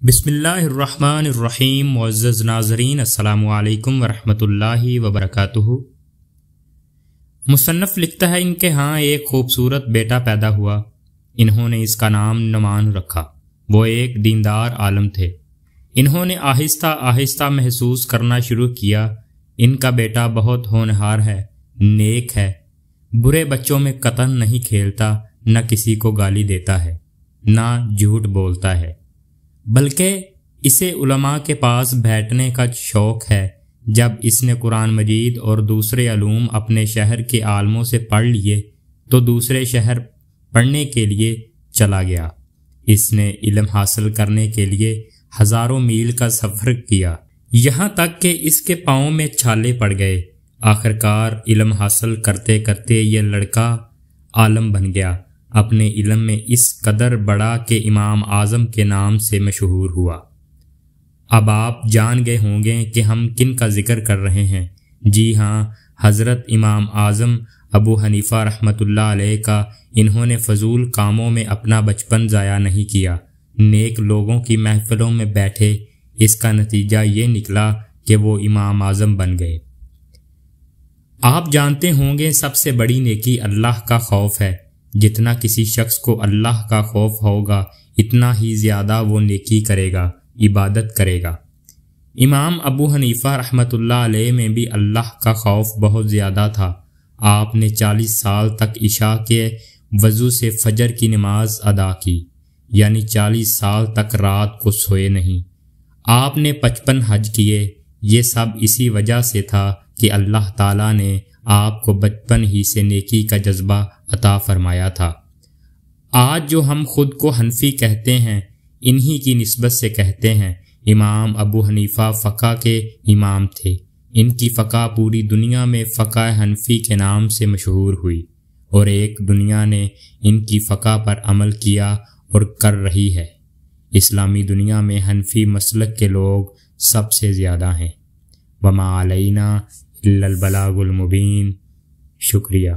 بسم اللہ الرحمن الرحیم۔ معزز ناظرین، السلام علیکم ورحمۃ اللہ وبرکاتہ۔ مصنف لکھتا ہے ان کے ہاں ایک خوبصورت بیٹا پیدا ہوا، انہوں نے اس کا نام نعمان رکھا۔ وہ ایک دیندار عالم تھے۔ انہوں نے آہستہ آہستہ محسوس کرنا شروع کیا ان کا بیٹا بہت ہونہار ہے، نیک ہے، برے بچوں میں قطعاً نہیں کھیلتا، نہ کسی کو گالی دیتا ہے، نہ جھوٹ بولتا ہے، بلکہ اسے علماء کے پاس بیٹھنے کا شوق ہے۔ جب اس نے قرآن مجید اور دوسرے علوم اپنے شہر کے عالموں سے پڑھ لیے تو دوسرے شہر پڑھنے کے لیے چلا گیا۔ اس نے علم حاصل کرنے کے لیے ہزاروں میل کا سفر کیا، یہاں تک کہ اس کے پاؤں میں چھالے پڑ گئے۔ آخرکار علم حاصل کرتے کرتے یہ لڑکا عالم بن گیا، اپنے علم میں اس قدر بڑا کہ امام اعظم کے نام سے مشہور ہوا۔ اب آپ جان گئے ہوں گے کہ ہم کن کا ذکر کر رہے ہیں۔ جی ہاں، حضرت امام اعظم ابو حنیفہ رحمۃ اللہ علیہ کا۔ انہوں نے فضول کاموں میں اپنا بچپن ضائع نہیں کیا، نیک لوگوں کی محفلوں میں بیٹھے۔ اس کا نتیجہ یہ نکلا کہ وہ امام اعظم بن گئے۔ آپ جانتے ہوں گے سب سے بڑی نیکی اللہ کا خوف ہے۔ جتنا کسی شخص کو اللہ کا خوف ہوگا اتنا ہی زیادہ وہ نیکی کرے گا، عبادت کرے گا۔ امام ابو حنیفہ رحمۃ اللہ علیہ میں بھی اللہ کا خوف بہت زیادہ تھا۔ آپ نے 40 سال تک عشاء کے وضو سے فجر کی نماز ادا کی، یعنی 40 سال تک رات کو سوئے نہیں۔ آپ نے 55 حج کیے۔ یہ سب اسی وجہ سے تھا کہ اللہ تعالیٰ نے آپ کو بچپن ہی سے نیکی کا جذبہ عطا فرمایا تھا۔ آج جو ہم خود کو حنفی کہتے ہیں، انہی کی نسبت سے کہتے ہیں۔ امام ابو حنیفہ فقہ کے امام تھے۔ ان کی فقہ پوری دنیا میں فقہ حنفی کے نام سے مشہور ہوئی، اور ایک دنیا نے ان کی فقہ پر عمل کیا اور کر رہی ہے۔ اسلامی دنیا میں حنفی مسلک کے لوگ سب سے زیادہ ہیں۔ وما علینا الا البلاغ المبین۔ شکریہ۔